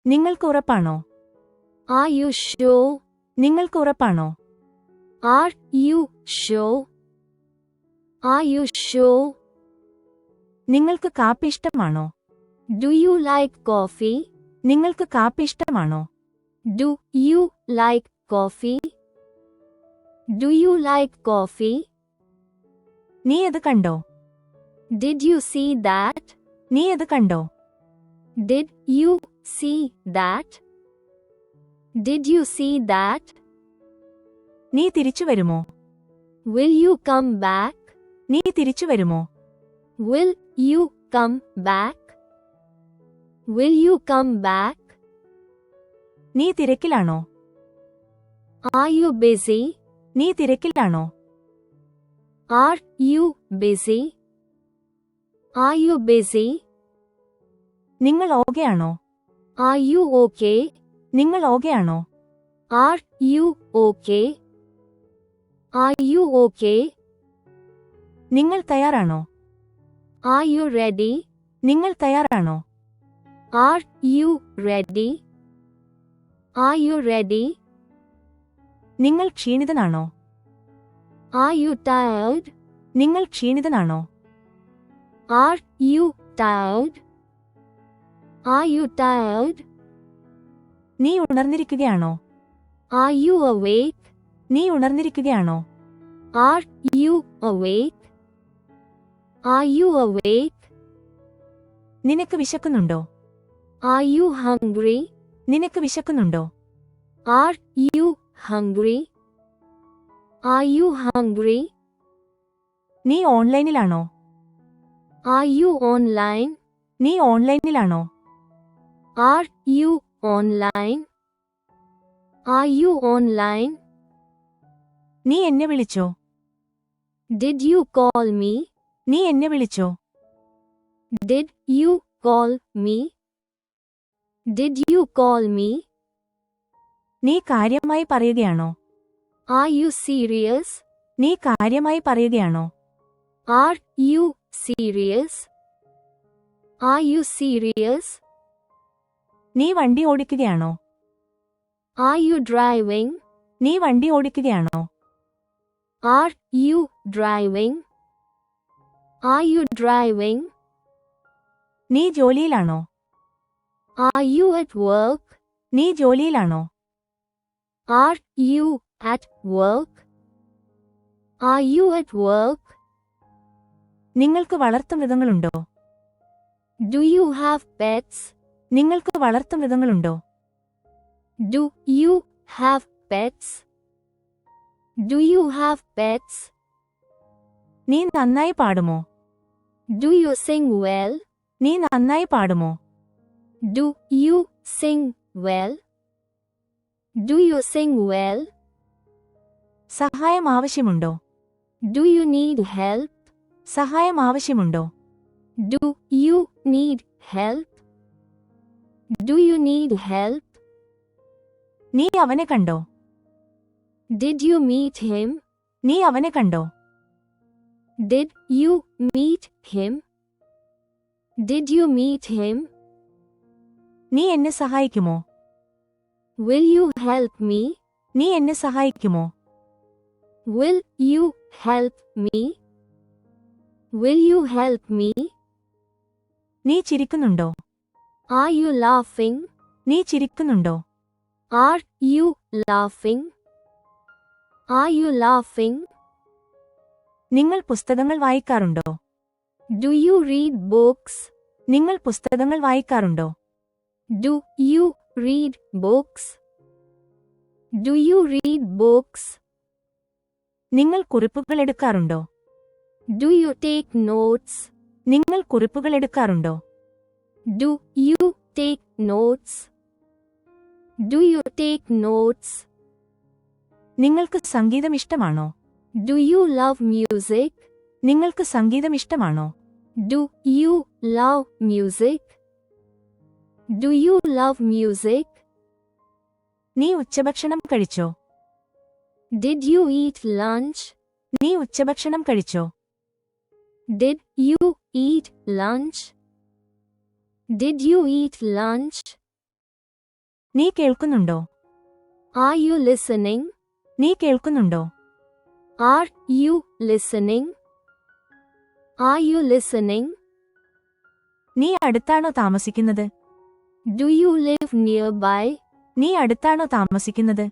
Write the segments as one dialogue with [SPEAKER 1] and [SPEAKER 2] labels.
[SPEAKER 1] നിങ്ങൾക്ക് ഉറപ്പാണോ?
[SPEAKER 2] Are you sure?
[SPEAKER 1] നിങ്ങൾക്ക് ഉറപ്പാണോ?
[SPEAKER 2] Are you sure? Are you sure?
[SPEAKER 1] നിങ്ങൾക്ക് കാപ്പി ഇഷ്ടമാണോ?
[SPEAKER 2] Do you like coffee?
[SPEAKER 1] നിങ്ങൾക്ക് കാപ്പി ഇഷ്ടമാണോ?
[SPEAKER 2] Do you like coffee? Do you like coffee?
[SPEAKER 1] നീ അത് കണ്ടോ?
[SPEAKER 2] Did you see that?
[SPEAKER 1] നീ അത് കണ്ടോ?
[SPEAKER 2] Did you see that? Did you see that?
[SPEAKER 1] നീ തിരിച്ചു വരുമോ?
[SPEAKER 2] Will you come back?
[SPEAKER 1] നീ തിരിച്ചു വരുമോ?
[SPEAKER 2] Will you come back? Will you come back?
[SPEAKER 1] നീ തിരക്കിലാണോ?
[SPEAKER 2] Are you busy?
[SPEAKER 1] നീ തിരക്കിലാണോ?
[SPEAKER 2] Are you busy? Are you busy?
[SPEAKER 1] നിങ്ങൾ ഓകെയാണോ?
[SPEAKER 2] Are you okay?
[SPEAKER 1] നിങ്ങൾ ഓകെയാണോ?
[SPEAKER 2] Are you okay? Are you okay?
[SPEAKER 1] നിങ്ങൾ തയ്യാറാണോ?
[SPEAKER 2] Are you ready?
[SPEAKER 1] നിങ്ങൾ തയ്യാറാണോ?
[SPEAKER 2] Are you ready? Are you ready?
[SPEAKER 1] നിങ്ങൾ ക്ഷീണിതനാണോ?
[SPEAKER 2] Are you tired?
[SPEAKER 1] നിങ്ങൾ ക്ഷീണിതനാണോ?
[SPEAKER 2] Are you tired? Are you tired?
[SPEAKER 1] നീ ഉണർന്നിരിക്കുകയാണോ?
[SPEAKER 2] Are you awake?
[SPEAKER 1] നീ ഉണർന്നിരിക്കുകയാണോ?
[SPEAKER 2] Are you awake? Are you awake?
[SPEAKER 1] നിനക്ക് വിശക്കുന്നുണ്ടോ?
[SPEAKER 2] Are you hungry?
[SPEAKER 1] നിനക്ക് വിശക്കുന്നുണ്ടോ?
[SPEAKER 2] Are you hungry? Are you hungry?
[SPEAKER 1] നീ ഓൺലൈനിലാണോ?
[SPEAKER 2] Are you online?
[SPEAKER 1] നീ ഓൺലൈനിലാണോ?
[SPEAKER 2] Are you online? Are you online?
[SPEAKER 1] നീ എന്നെ വിളിച്ചോ?
[SPEAKER 2] Did you call me?
[SPEAKER 1] നീ എന്നെ വിളിച്ചോ?
[SPEAKER 2] Did you call me? Did you call me?
[SPEAKER 1] നീ കാര്യമായി പറയുകയാണോ?
[SPEAKER 2] Are you serious?
[SPEAKER 1] നീ കാര്യമായി പറയുകയാണോ?
[SPEAKER 2] Are you serious? Are you serious?
[SPEAKER 1] നീ വണ്ടി ഓടിക്കുകയാണോ?
[SPEAKER 2] Are you driving?
[SPEAKER 1] നീ വണ്ടി ഓടിക്കുകയാണോ?
[SPEAKER 2] Are you driving? Are you driving?
[SPEAKER 1] നീ ജോലിയിലാണോ?
[SPEAKER 2] Are you at work?
[SPEAKER 1] നീ ജോലിയിലാണോ?
[SPEAKER 2] Are you at work? Are you at work?
[SPEAKER 1] നിങ്ങൾക്ക് വളർത്തുമൃഗങ്ങളുണ്ടോ?
[SPEAKER 2] Do you have pets?
[SPEAKER 1] നിങ്ങൾക്ക് വളർത്തുമൃഗങ്ങളുണ്ടോ?
[SPEAKER 2] Do you have pets? Do you have pets?
[SPEAKER 1] നീ നന്നായി പാടുമോ?
[SPEAKER 2] Do you sing well?
[SPEAKER 1] നീ നന്നായി പാടുമോ?
[SPEAKER 2] Do you sing well? Do you sing well?
[SPEAKER 1] സഹായം ആവശ്യമുണ്ടോ?
[SPEAKER 2] Do you need help?
[SPEAKER 1] സഹായം ആവശ്യമുണ്ടോ?
[SPEAKER 2] Do you need help? Do you need help?
[SPEAKER 1] നീ അവനെ കണ്ടോ?
[SPEAKER 2] Did you meet him?
[SPEAKER 1] നീ അവനെ കണ്ടോ?
[SPEAKER 2] Did you meet him? Did you meet him?
[SPEAKER 1] നീ എന്നെ സഹായിക്കുമോ?
[SPEAKER 2] Will you help me?
[SPEAKER 1] നീ എന്നെ സഹായിക്കുമോ?
[SPEAKER 2] Will you help me? Will you help me?
[SPEAKER 1] നീ ചിരിക്കുന്നുണ്ടോ?
[SPEAKER 2] Are you laughing?
[SPEAKER 1] നീ ചിരിക്കുന്നുണ്ടോ?
[SPEAKER 2] Are you laughing? Are you laughing?
[SPEAKER 1] നിങ്ങൾ പുസ്തകങ്ങൾ വായിക്കാറുണ്ടോ?
[SPEAKER 2] Do you read books?
[SPEAKER 1] നിങ്ങൾ പുസ്തകങ്ങൾ വായിക്കാറുണ്ടോ?
[SPEAKER 2] Do you read books? Do you read books?
[SPEAKER 1] നിങ്ങൾ കുറിപ്പുകൾ എടുക്കാറുണ്ടോ?
[SPEAKER 2] Do you take notes?
[SPEAKER 1] നിങ്ങൾ കുറിപ്പുകൾ എടുക്കാറുണ്ടോ?
[SPEAKER 2] Do you take notes? Do you take notes?
[SPEAKER 1] നിങ്ങൾക്ക് സംഗീതം ഇഷ്ടമാണോ?
[SPEAKER 2] Do you love music?
[SPEAKER 1] നിങ്ങൾക്ക് സംഗീതം ഇഷ്ടമാണോ?
[SPEAKER 2] Do you love music? Do you love music?
[SPEAKER 1] നീ ഉച്ചഭക്ഷണം കഴിച്ചോ?
[SPEAKER 2] Did you eat lunch?
[SPEAKER 1] നീ ഉച്ചഭക്ഷണം കഴിച്ചോ?
[SPEAKER 2] Did you eat lunch? Did you eat lunch?
[SPEAKER 1] നീ കേൾക്കുന്നുണ്ടോ?
[SPEAKER 2] Are you listening?
[SPEAKER 1] നീ കേൾക്കുന്നുണ്ടോ?
[SPEAKER 2] Are you listening? Are you listening?
[SPEAKER 1] നീ അടുത്താണോ താമസിക്കുന്നത്?
[SPEAKER 2] Do you live nearby?
[SPEAKER 1] നീ അടുത്താണോ താമസിക്കുന്നത്?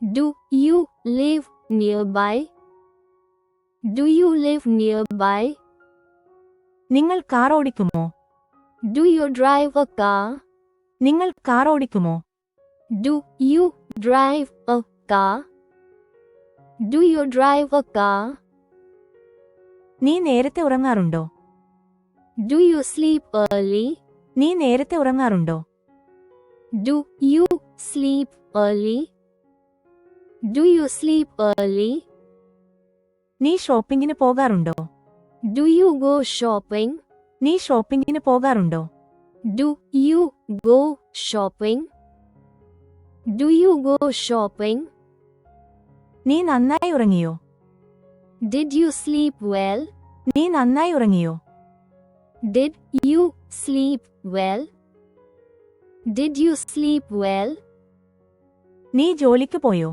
[SPEAKER 2] Do you live nearby? Do you live nearby?
[SPEAKER 1] നിങ്ങൾ കാർ ഓടിക്കുമോ?
[SPEAKER 2] Do you drive a car?
[SPEAKER 1] നിങ്ങൾ കാർ ഓടിക്കുമോ?
[SPEAKER 2] Do you drive a car? Do you drive a car?
[SPEAKER 1] നീ നേരത്തെ ഉറങ്ങാറുണ്ടോ?
[SPEAKER 2] Do you sleep early?
[SPEAKER 1] നീ നേരത്തെ ഉറങ്ങാറുണ്ടോ?
[SPEAKER 2] Do you sleep early? Do you sleep early?
[SPEAKER 1] നീ ഷോപ്പിംഗിന് പോകാറുണ്ടോ?
[SPEAKER 2] Do you go shopping?
[SPEAKER 1] നീ ഷോപ്പിംഗിന് പോകാറുണ്ടോ?
[SPEAKER 2] Do you go shopping? Do you go shopping?
[SPEAKER 1] നീ നന്നായി ഉറങ്ങിയോ?
[SPEAKER 2] Did you sleep well?
[SPEAKER 1] നീ നന്നായി ഉറങ്ങിയോ?
[SPEAKER 2] Did you sleep well? Did you sleep well?
[SPEAKER 1] നീ ജോലിക്ക് പോയോ?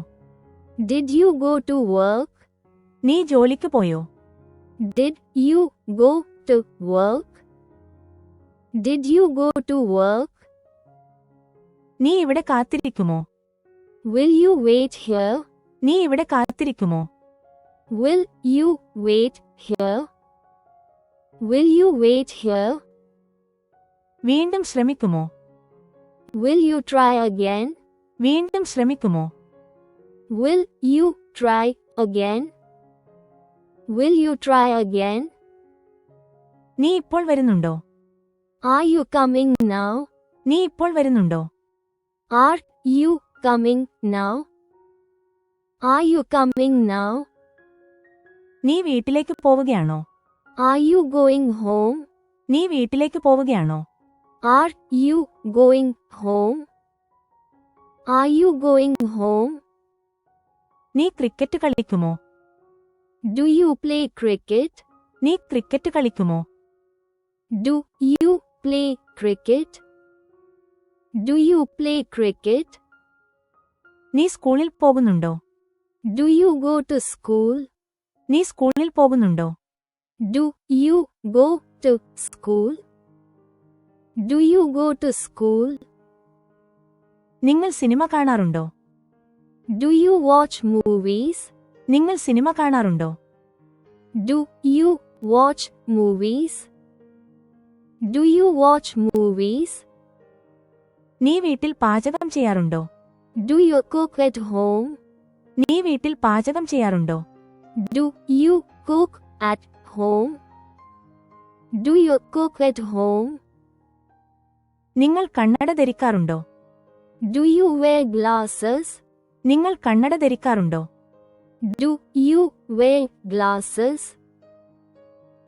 [SPEAKER 2] Did you go to work?
[SPEAKER 1] നീ ജോലിക്ക് പോയോ?
[SPEAKER 2] Did you go to work? Did you go to work?
[SPEAKER 1] നീ ഇവിടെ കാത്തിരിക്കുമോ?
[SPEAKER 2] Will you wait here?
[SPEAKER 1] നീ ഇവിടെ കാത്തിരിക്കുമോ?
[SPEAKER 2] Will you wait here? Will you wait here?
[SPEAKER 1] വീണ്ടും ശ്രമിക്കുമോ?
[SPEAKER 2] Will you try again?
[SPEAKER 1] വീണ്ടും ശ്രമിക്കുമോ?
[SPEAKER 2] Will you try again? Will you try again?
[SPEAKER 1] നീ ഇപ്പോൾ വരുന്നുണ്ടോ?
[SPEAKER 2] Are you coming now?
[SPEAKER 1] നീ ഇപ്പോൾ വരുന്നുണ്ടോ?
[SPEAKER 2] Are you coming now? Are you coming now?
[SPEAKER 1] നീ വീട്ടിലേക്ക് പോവുകയാണോ?
[SPEAKER 2] Are you going home?
[SPEAKER 1] നീ വീട്ടിലേക്ക് പോവുകയാണോ?
[SPEAKER 2] Are you going home? Are you going home?
[SPEAKER 1] നീ ക്രിക്കറ്റ് കളിക്കുമോ?
[SPEAKER 2] Do you play cricket?
[SPEAKER 1] നീ ക്രിക്കറ്റ് കളിക്കുമോ?
[SPEAKER 2] Do you play cricket? Do you play cricket?
[SPEAKER 1] നീ സ്കൂളിൽ പോകുന്നുണ്ടോ?
[SPEAKER 2] Do you go to school?
[SPEAKER 1] നീ സ്കൂളിൽ പോകുന്നുണ്ടോ?
[SPEAKER 2] Do you go to school? Do you go to school?
[SPEAKER 1] നിങ്ങൾ സിനിമ കാണാറുണ്ടോ?
[SPEAKER 2] Do you watch movies?
[SPEAKER 1] നിങ്ങൾ സിനിമ കാണാറുണ്ടോ?
[SPEAKER 2] Do you watch movies? Do you watch movies?
[SPEAKER 1] നീ വീട്ടിൽ പാചകം ചെയ്യാറുണ്ടോ?
[SPEAKER 2] Do you cook at home?
[SPEAKER 1] നീ വീട്ടിൽ പാചകം ചെയ്യാറുണ്ടോ?
[SPEAKER 2] Do you cook at home? Do you cook at home?
[SPEAKER 1] നിങ്ങൾ കണ്ണട ധരിക്കാറുണ്ടോ?
[SPEAKER 2] Do you wear glasses?
[SPEAKER 1] നിങ്ങൾ കണ്ണട ധരിക്കാറുണ്ടോ?
[SPEAKER 2] Do you wear glasses?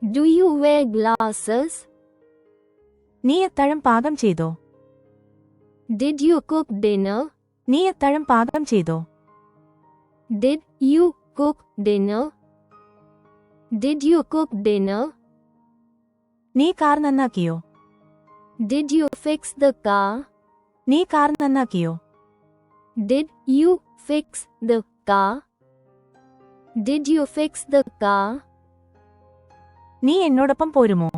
[SPEAKER 2] Do you wear glasses?
[SPEAKER 1] നീ അത്താഴം പാകം ചെയ്തോ?
[SPEAKER 2] Did you cook dinner?
[SPEAKER 1] നീ അത്താഴം പാകം ചെയ്തോ?
[SPEAKER 2] Did you cook dinner? Did you cook dinner?
[SPEAKER 1] നീ കാർ നന്നാക്കിയോ?
[SPEAKER 2] Did you fix the car?
[SPEAKER 1] നീ കാർ നന്നാക്കിയോ?
[SPEAKER 2] Did you fix the car? Did you fix the car?
[SPEAKER 1] നീ എന്നോടൊപ്പം പോരുമോ?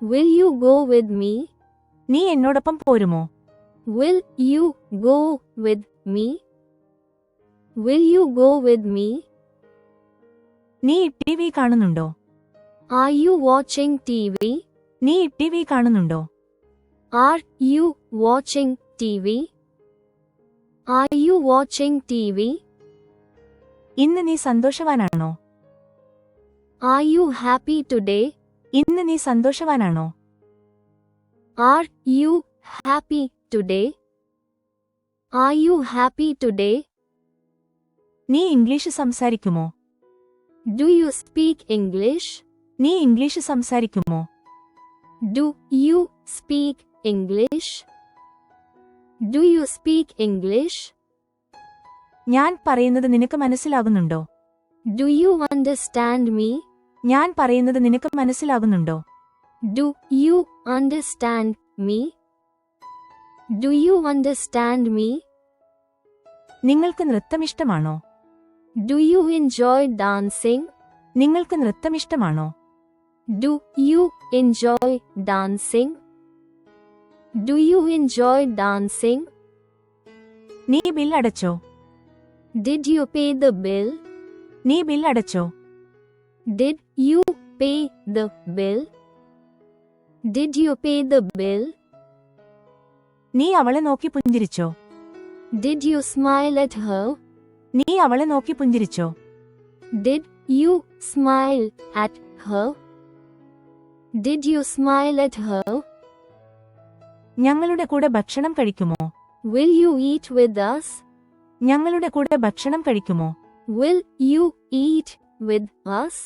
[SPEAKER 2] Will you go with me?
[SPEAKER 1] നീ എന്നോടൊപ്പം പോരുമോ?
[SPEAKER 2] Will you go with me? Will you go with me?
[SPEAKER 1] നീ TV കാണുന്നുണ്ടോ?
[SPEAKER 2] Are you watching TV?
[SPEAKER 1] നീ ടിവി കാണുന്നുണ്ടോ?
[SPEAKER 2] Are you watching TV? Are you watching TV?
[SPEAKER 1] ഇന്ന് നീ സന്തോഷവാനാണോ?
[SPEAKER 2] Are you happy today?
[SPEAKER 1] ഇന്ന് നീ സന്തോഷവാനാണോ?
[SPEAKER 2] Are you happy today? Are you happy today?
[SPEAKER 1] നീ ഇംഗ്ലീഷ് സംസാരിക്കുമോ?
[SPEAKER 2] Do you speak English?
[SPEAKER 1] നീ ഇംഗ്ലീഷ് സംസാരിക്കുമോ?
[SPEAKER 2] Do you speak English? Do you speak English?
[SPEAKER 1] ഞാൻ പറയുന്നത് നിനക്ക് മനസ്സിലാകുന്നുണ്ടോ?
[SPEAKER 2] Do you understand me?
[SPEAKER 1] ഞാൻ പറയുന്നത് നിനക്ക് മനസ്സിലാകുന്നുണ്ടോ?
[SPEAKER 2] Do you understand me? Do you understand me?
[SPEAKER 1] നിങ്ങൾക്ക് നൃത്തം ഇഷ്ടമാണോ?
[SPEAKER 2] Do you enjoy dancing?
[SPEAKER 1] നിങ്ങൾക്ക് നൃത്തം ഇഷ്ടമാണോ?
[SPEAKER 2] Do you enjoy dancing? Do you enjoy dancing?
[SPEAKER 1] നീ ബിൽ അടച്ചോ?
[SPEAKER 2] Did you pay the bill?
[SPEAKER 1] നീ ബിൽ അടച്ചോ?
[SPEAKER 2] Did you pay the bill? Did you pay the bill?
[SPEAKER 1] നീ അവളെ നോക്കി പുഞ്ചിരിച്ചോ?
[SPEAKER 2] Did you smile at her?
[SPEAKER 1] നീ അവളെ നോക്കി പുഞ്ചിരിച്ചോ?
[SPEAKER 2] Did you smile at her? Did you smile at her?
[SPEAKER 1] ഞങ്ങളുടെ കൂടെ ഭക്ഷണം കഴിക്കുമോ?
[SPEAKER 2] Will you eat with us?
[SPEAKER 1] ഞങ്ങളുടെ കൂടെ ഭക്ഷണം കഴിക്കുമോ?
[SPEAKER 2] Will you eat with us?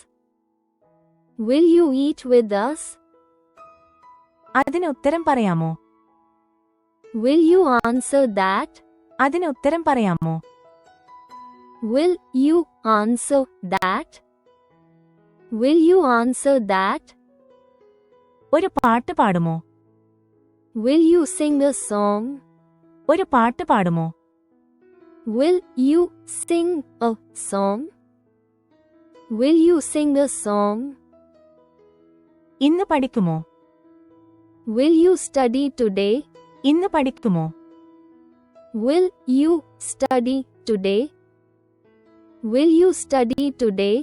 [SPEAKER 2] Will you eat with us?
[SPEAKER 1] അതിന് ഉത്തരം പറയാമോ?
[SPEAKER 2] Will you answer that?
[SPEAKER 1] അതിന് ഉത്തരം പറയാമോ?
[SPEAKER 2] Will you answer that? Will you answer that?
[SPEAKER 1] ഒരു പാട്ട് പാടുമോ?
[SPEAKER 2] Will you sing a song?
[SPEAKER 1] ഒരു പാട്ട് പാടുമോ?
[SPEAKER 2] Will you sing a song? Will you sing a song?
[SPEAKER 1] ഇന്ന് പഠിക്കുമോ?
[SPEAKER 2] Will you study today?
[SPEAKER 1] ഇന്ന് പഠിക്കുമോ?
[SPEAKER 2] Will you study today? Will you study today?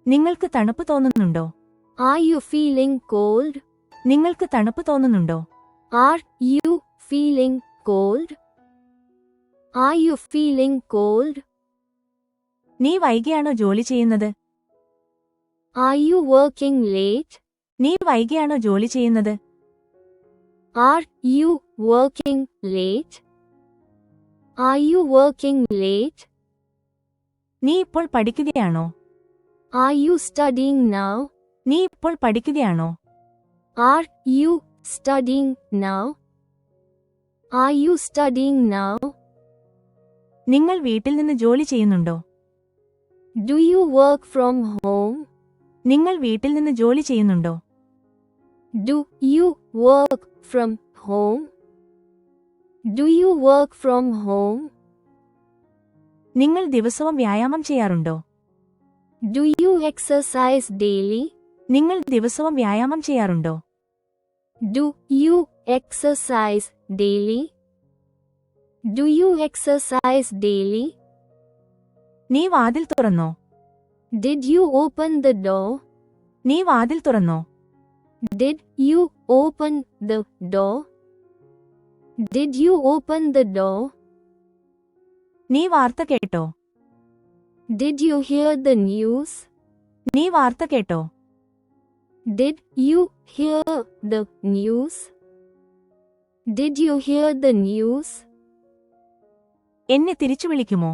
[SPEAKER 1] നിങ്ങൾക്ക് തണുപ്പ് തോന്നുന്നുണ്ടോ?
[SPEAKER 2] Are you feeling cold?
[SPEAKER 1] നിങ്ങൾക്ക് തണുപ്പ് തോന്നുന്നുണ്ടോ?
[SPEAKER 2] Are you feeling cold? Are you feeling cold?
[SPEAKER 1] നീ വൈകിയാണോ ജോലി ചെയ്യുന്നത്?
[SPEAKER 2] Are you working late?
[SPEAKER 1] നീ വൈകിയാണോ ജോലി ചെയ്യുന്നത്?
[SPEAKER 2] Are you working late? Are you working late?
[SPEAKER 1] നീ ഇപ്പോൾ പഠിക്കുകയാണോ?
[SPEAKER 2] Are you studying now?
[SPEAKER 1] നീ ഇപ്പോൾ പഠിക്കുകയാണോ?
[SPEAKER 2] Are you studying now? Are you studying now?
[SPEAKER 1] നിങ്ങൾ വീട്ടിൽ നിന്ന് ജോലി ചെയ്യുന്നുണ്ടോ?
[SPEAKER 2] Do you work from home?
[SPEAKER 1] നിങ്ങൾ വീട്ടിൽ നിന്ന് ജോലി ചെയ്യുന്നുണ്ടോ?
[SPEAKER 2] Do you work from home? Do you work from home?
[SPEAKER 1] നിങ്ങൾ ദിവസവും വ്യായാമം ചെയ്യാറുണ്ടോ?
[SPEAKER 2] Do you exercise daily?
[SPEAKER 1] നിങ്ങൾ ദിവസവും വ്യായാമം ചെയ്യാറുണ്ടോ?
[SPEAKER 2] Do you exercise daily? Do you exercise daily?
[SPEAKER 1] നീ വാതിൽ തുറന്നോ?
[SPEAKER 2] Did you open the door?
[SPEAKER 1] നീ വാതിൽ തുറന്നോ?
[SPEAKER 2] Did you open the door? Did you open the door?
[SPEAKER 1] നീ വാർത്ത കേട്ടോ?
[SPEAKER 2] Did you hear the news?
[SPEAKER 1] നീ വാർത്ത കേട്ടോ?
[SPEAKER 2] Did you hear the news? Did you hear the news?
[SPEAKER 1] എന്നെ തിരിച്ചു വിളിക്കുമോ?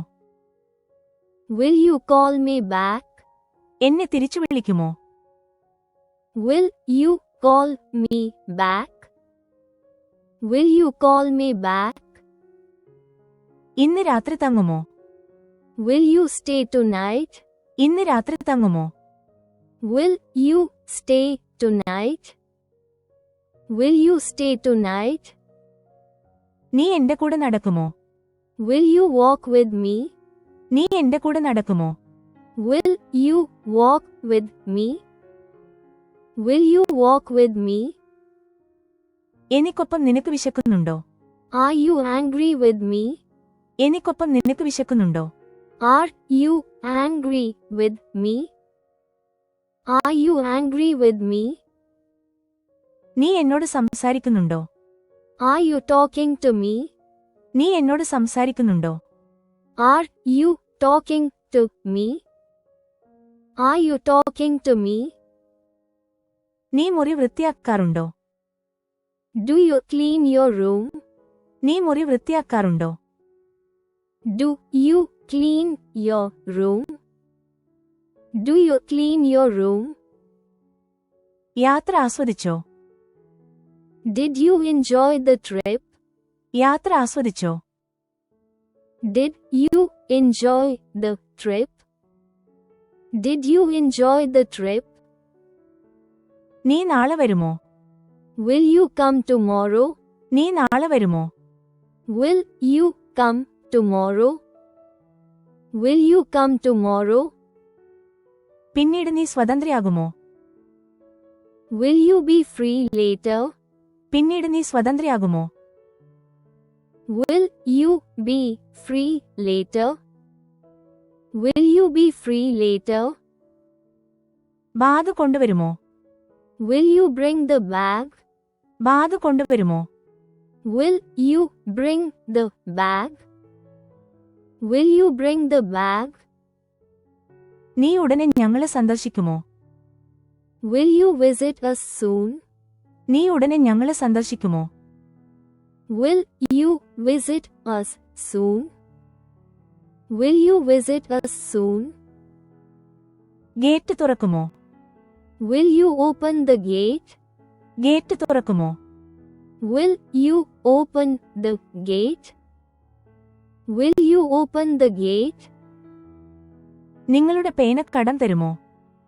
[SPEAKER 2] Will you call me back?
[SPEAKER 1] എന്നെ തിരിച്ചു വിളിക്കുമോ?
[SPEAKER 2] Will you call me back? Will you call me back?
[SPEAKER 1] ഇന്ന് രാത്രി തങ്ങുമോ?
[SPEAKER 2] Will you stay tonight?
[SPEAKER 1] ഇന്ന് രാത്രി തങ്ങുമോ?
[SPEAKER 2] Will you stay tonight? Will you stay tonight?
[SPEAKER 1] നീ എന്റെ കൂടെ നടക്കുമോ?
[SPEAKER 2] Will you walk with me?
[SPEAKER 1] നീ എന്റെ കൂടെ നടക്കുമോ?
[SPEAKER 2] Will you walk with me? Will you walk with me?
[SPEAKER 1] എനിക്കൊപ്പം നിനക്ക് വിശക്കുന്നുണ്ടോ?
[SPEAKER 2] Are you angry with me?
[SPEAKER 1] എനിക്കൊപ്പം നിനക്ക് വിശക്കുന്നുണ്ടോ?
[SPEAKER 2] Are you angry with me? Are you angry with me?
[SPEAKER 1] നീ എന്നോട് സംസാരിക്കുന്നുണ്ടോ?
[SPEAKER 2] Are you talking to me?
[SPEAKER 1] നീ എന്നോട് സംസാരിക്കുന്നുണ്ടോ?
[SPEAKER 2] Are you talking to me? Are you talking to me?
[SPEAKER 1] നീ മുറി വൃത്തിയാക്കാറുണ്ടോ?
[SPEAKER 2] Do you clean your room?
[SPEAKER 1] നീ മുറി വൃത്തിയാക്കാറുണ്ടോ?
[SPEAKER 2] Do you clean your room? Do you clean your room?
[SPEAKER 1] യാത്ര ആസ്വദിച്ചോ?
[SPEAKER 2] Did you enjoy the trip?
[SPEAKER 1] യാത്ര ആസ്വദിച്ചോ?
[SPEAKER 2] Did you enjoy the trip? Did you enjoy the trip?
[SPEAKER 1] നീ നാളെ വരുമോ?
[SPEAKER 2] Will you come tomorrow?
[SPEAKER 1] നീ നാളെ വരുമോ?
[SPEAKER 2] Will you come tomorrow? Will you come tomorrow?
[SPEAKER 1] പിന്നീട് നീ സ്വതന്ത്രയാകുമോ?
[SPEAKER 2] Will you be free later?
[SPEAKER 1] പിന്നീട് നീ സ്വതന്ത്രയാകുമോ?
[SPEAKER 2] Will you be free later? Will you be free later?
[SPEAKER 1] Bag കൊണ്ടുവരുമോ?
[SPEAKER 2] Will you bring the bag?
[SPEAKER 1] Bag കൊണ്ടുവരുമോ?
[SPEAKER 2] Will you bring the bag? Will you bring the bag?
[SPEAKER 1] നീ ഉടനെ ഞങ്ങളെ സന്ദർശിക്കുമോ?
[SPEAKER 2] Will you visit us soon?
[SPEAKER 1] നീ ഉടനെ ഞങ്ങളെ സന്ദർശിക്കുമോ?
[SPEAKER 2] Will you visit us soon? Will you visit us soon?
[SPEAKER 1] Gate തുറക്കുമോ?
[SPEAKER 2] Will you open the gate?
[SPEAKER 1] Gate തുറക്കുമോ?
[SPEAKER 2] Will you open the gate? Will you open the gate?
[SPEAKER 1] നിങ്ങളുടെ പേന കടം തരുമോ?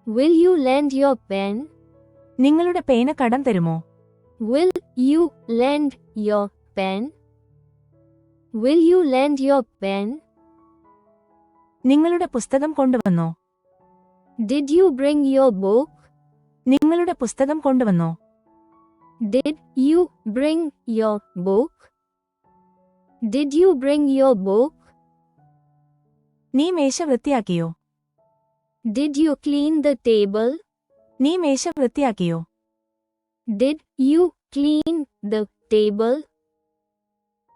[SPEAKER 2] Will you lend your pen?
[SPEAKER 1] നിങ്ങളുടെ പേന കടം തരുമോ?
[SPEAKER 2] Will you lend your pen? Will you lend your pen?
[SPEAKER 1] നിങ്ങളുടെ പുസ്തകം കൊണ്ടുവന്നോ?
[SPEAKER 2] Did you bring your book?
[SPEAKER 1] നിങ്ങളുടെ പുസ്തകം കൊണ്ടുവന്നോ?
[SPEAKER 2] Did you bring your book? Did you bring your book?
[SPEAKER 1] നീ മേശ വൃത്തിയാക്കിയോ?
[SPEAKER 2] Did you clean the table?
[SPEAKER 1] നീ മേശ വൃത്തിയാക്കിയോ?
[SPEAKER 2] Did you clean the table?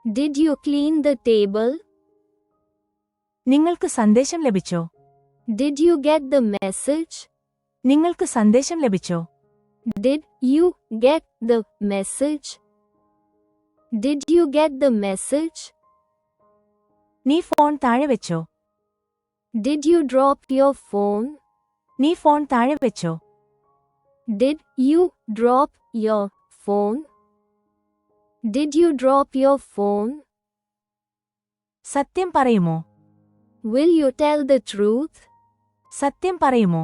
[SPEAKER 2] Did you clean the table?
[SPEAKER 1] നിങ്ങൾക്ക് സന്ദേശം ലഭിച്ചോ?
[SPEAKER 2] Did you get the message?
[SPEAKER 1] നിങ്ങൾക്ക് സന്ദേശം ലഭിച്ചോ?
[SPEAKER 2] Did you get the message? Did you get the message?
[SPEAKER 1] നീ ഫോൺ താഴെ വെച്ചോ?
[SPEAKER 2] Did you drop your phone?
[SPEAKER 1] നീ ഫോൺ താഴെ വെച്ചോ?
[SPEAKER 2] Did you drop your phone? Did you drop your phone?
[SPEAKER 1] സത്യം പറയുമോ?
[SPEAKER 2] Will you tell the truth?
[SPEAKER 1] സത്യം പറയുമോ?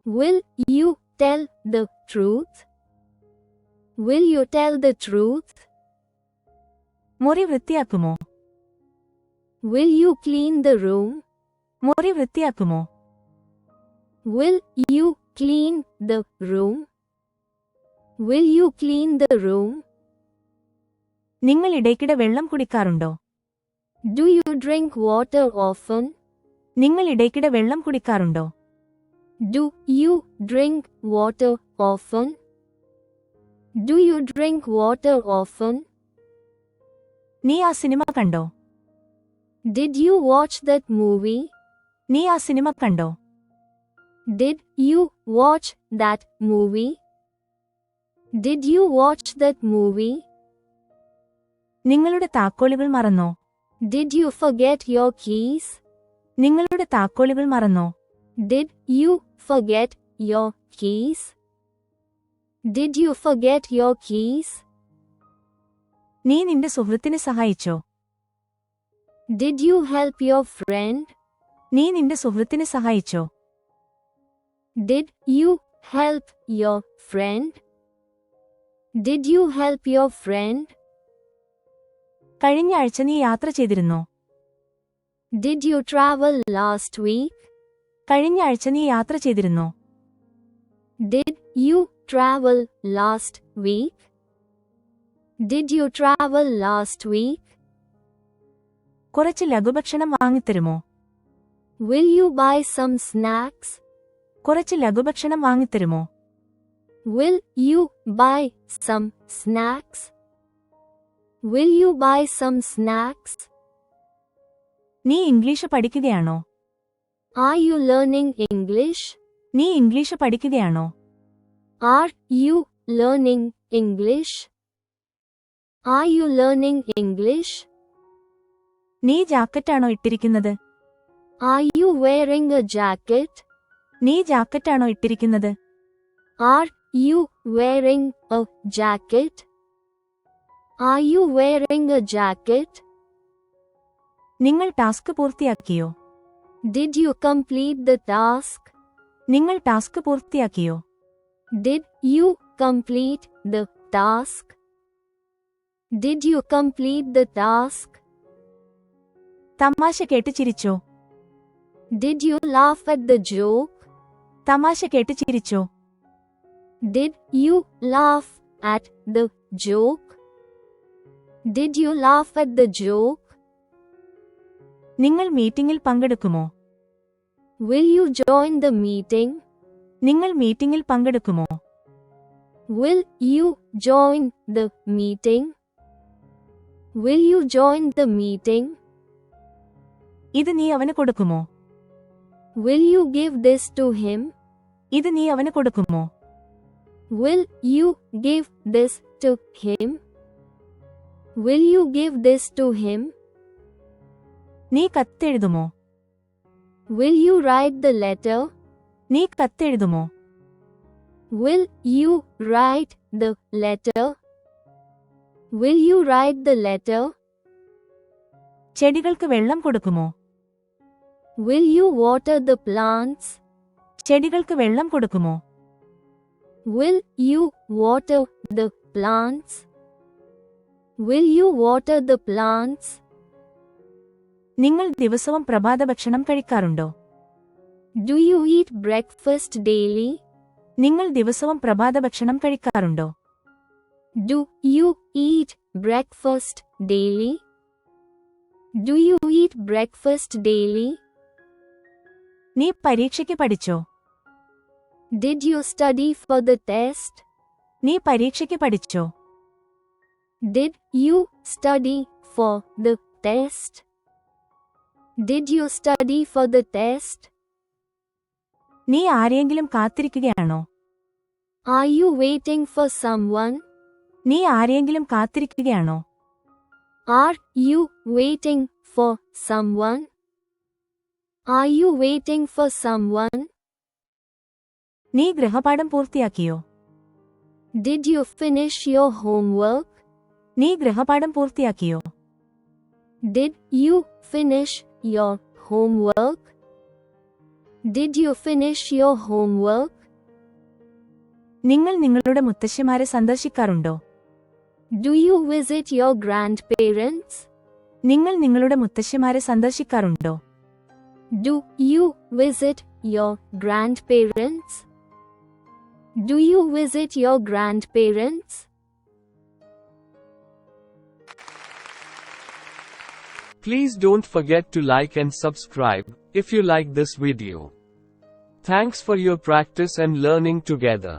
[SPEAKER 2] Will you tell the truth? Will you tell the truth?
[SPEAKER 1] മുറി വൃത്തിയാക്കുമോ?
[SPEAKER 2] Will you clean the room?
[SPEAKER 1] മുറി വൃത്തിയാക്കുമോ?
[SPEAKER 2] Will you clean the room? Will you clean the room?
[SPEAKER 1] നിങ്ങൾ ഇടയ്ക്കിടെ വെള്ളം കുടിക്കാറുണ്ടോ?
[SPEAKER 2] Do you drink water often?
[SPEAKER 1] നിങ്ങൾ ഇടയ്ക്കിടെ വെള്ളം കുടിക്കാറുണ്ടോ?
[SPEAKER 2] Do you drink water often? Do you drink water often?
[SPEAKER 1] നീ ആ സിനിമ കണ്ടോ?
[SPEAKER 2] Did you watch that movie?
[SPEAKER 1] നീ ആ സിനിമ കണ്ടോ?
[SPEAKER 2] Did you watch that movie? Did you watch that movie?
[SPEAKER 1] നിങ്ങളുടെ താക്കോലുകൾ മറന്നോ?
[SPEAKER 2] Did you forget your keys?
[SPEAKER 1] നിങ്ങളുടെ താക്കോലുകൾ മറന്നോ?
[SPEAKER 2] Did you forget your keys? Did you forget your keys?
[SPEAKER 1] നീ നിന്റെ സുഹൃത്തിനെ സഹായിച്ചോ?
[SPEAKER 2] Did you help your friend?
[SPEAKER 1] നീ നിന്റെ സുഹൃത്തിനെ സഹായിച്ചോ?
[SPEAKER 2] Did you help your friend? Did you help your friend?
[SPEAKER 1] കഴിഞ്ഞ ആഴ്ച നീ യാത്ര ചെയ്തിരുന്നോ?
[SPEAKER 2] Did you travel last week?
[SPEAKER 1] കഴിഞ്ഞ ആഴ്ച നീ യാത്ര ചെയ്തിരുന്നോ?
[SPEAKER 2] Did you travel last week? Did you travel last week?
[SPEAKER 1] കുറച്ച് ലഘുഭക്ഷണം വാങ്ങിത്തരുമോ?
[SPEAKER 2] Will you buy some snacks?
[SPEAKER 1] കുറച്ച് ലഘുഭക്ഷണം വാങ്ങിത്തരുമോ?
[SPEAKER 2] Will you buy some snacks? Will you buy some snacks?
[SPEAKER 1] നീ ഇംഗ്ലീഷ് പഠിക്കുകയാണോ?
[SPEAKER 2] Are you learning English?
[SPEAKER 1] നീ ഇംഗ്ലീഷ് പഠിക്കുകയാണോ?
[SPEAKER 2] Are you learning English? Are you learning English?
[SPEAKER 1] നീ ജാക്കറ്റാണോ ഇട്ടിരിക്കുന്നത്?
[SPEAKER 2] Are you wearing a jacket?
[SPEAKER 1] നീ ജാക്കറ്റാണോ ഇട്ടിരിക്കുന്നത്?
[SPEAKER 2] Are you wearing a jacket? Are you wearing a jacket?
[SPEAKER 1] നിങ്ങൾ task പൂർത്തിയാക്കിയോ?
[SPEAKER 2] Did you complete the task?
[SPEAKER 1] നിങ്ങൾ task പൂർത്തിയാക്കിയോ?
[SPEAKER 2] Did you complete the task? Did you complete the task?
[SPEAKER 1] തമാശ കേട്ട് ചിരിച്ചോ?
[SPEAKER 2] Did you laugh at the joke?
[SPEAKER 1] തമാശ കേട്ട് ചിരിച്ചോ?
[SPEAKER 2] Did you laugh at the joke? Did you laugh at the joke?
[SPEAKER 1] നിങ്ങൾ മീറ്റിംഗിൽ പങ്കെടുക്കുമോ?
[SPEAKER 2] Will you join the meeting?
[SPEAKER 1] നിങ്ങൾ മീറ്റിംഗിൽ പങ്കെടുക്കുമോ?
[SPEAKER 2] Will you join the meeting? Will you join the meeting?
[SPEAKER 1] ഇത് നീ അവന് കൊടുക്കുമോ?
[SPEAKER 2] Will you give this to him?
[SPEAKER 1] ഇത് നീ അവന് കൊടുക്കുമോ?
[SPEAKER 2] Will you give this to him? Will you give this to him?
[SPEAKER 1] നീ കത്തെഴുതുമോ?
[SPEAKER 2] Will you write the letter?
[SPEAKER 1] നീ കത്തെഴുതുമോ?
[SPEAKER 2] Will you write the letter? Will you write the letter?
[SPEAKER 1] ചെടികൾക്ക് വെള്ളം കൊടുക്കുമോ?
[SPEAKER 2] Will you water the plants?
[SPEAKER 1] ചെടികൾക്ക് വെള്ളം കൊടുക്കുമോ?
[SPEAKER 2] Will you water the plants? Will you water the plants?
[SPEAKER 1] നിങ്ങൾ ദിവസവും പ്രഭാതഭക്ഷണം കഴിക്കാറുണ്ടോ?
[SPEAKER 2] Do you eat breakfast daily?
[SPEAKER 1] നിങ്ങൾ ദിവസവും പ്രഭാതഭക്ഷണം കഴിക്കാറുണ്ടോ?
[SPEAKER 2] Do you eat breakfast daily? Do you eat breakfast daily?
[SPEAKER 1] നീ പരീക്ഷയ്ക്ക് പഠിച്ചോ?
[SPEAKER 2] Did you study for the test?
[SPEAKER 1] നീ പരീക്ഷയ്ക്ക് പഠിച്ചോ?
[SPEAKER 2] Did you study for the test? Did you study for the test?
[SPEAKER 1] നീ ആരെയെങ്കിലും കാത്തിരിക്കുകയാണോ?
[SPEAKER 2] Are you waiting for someone?
[SPEAKER 1] നീ ആരെയെങ്കിലും കാത്തിരിക്കുകയാണോ?
[SPEAKER 2] Are you waiting for someone? Are you waiting for someone?
[SPEAKER 1] നീ ഗൃഹപാഠം പൂർത്തിയാക്കിയോ?
[SPEAKER 2] Did you finish your homework?
[SPEAKER 1] നീ ഗൃഹപാഠം പൂർത്തിയാക്കിയോ?
[SPEAKER 2] Did you finish your homework? Did you finish your homework?
[SPEAKER 1] നിങ്ങൾ നിങ്ങളുടെ മുത്തശ്ശിമാരെ സന്ദർശിക്കാറുണ്ടോ?
[SPEAKER 2] Do you visit your grandparents?
[SPEAKER 1] നിങ്ങൾ നിങ്ങളുടെ മുത്തശ്ശിമാരെ സന്ദർശിക്കാറുണ്ടോ?
[SPEAKER 2] Do you visit your grandparents? Do you visit your grandparents?
[SPEAKER 3] Please don't forget to like and subscribe if you like this video. Thanks for your practice and learning together.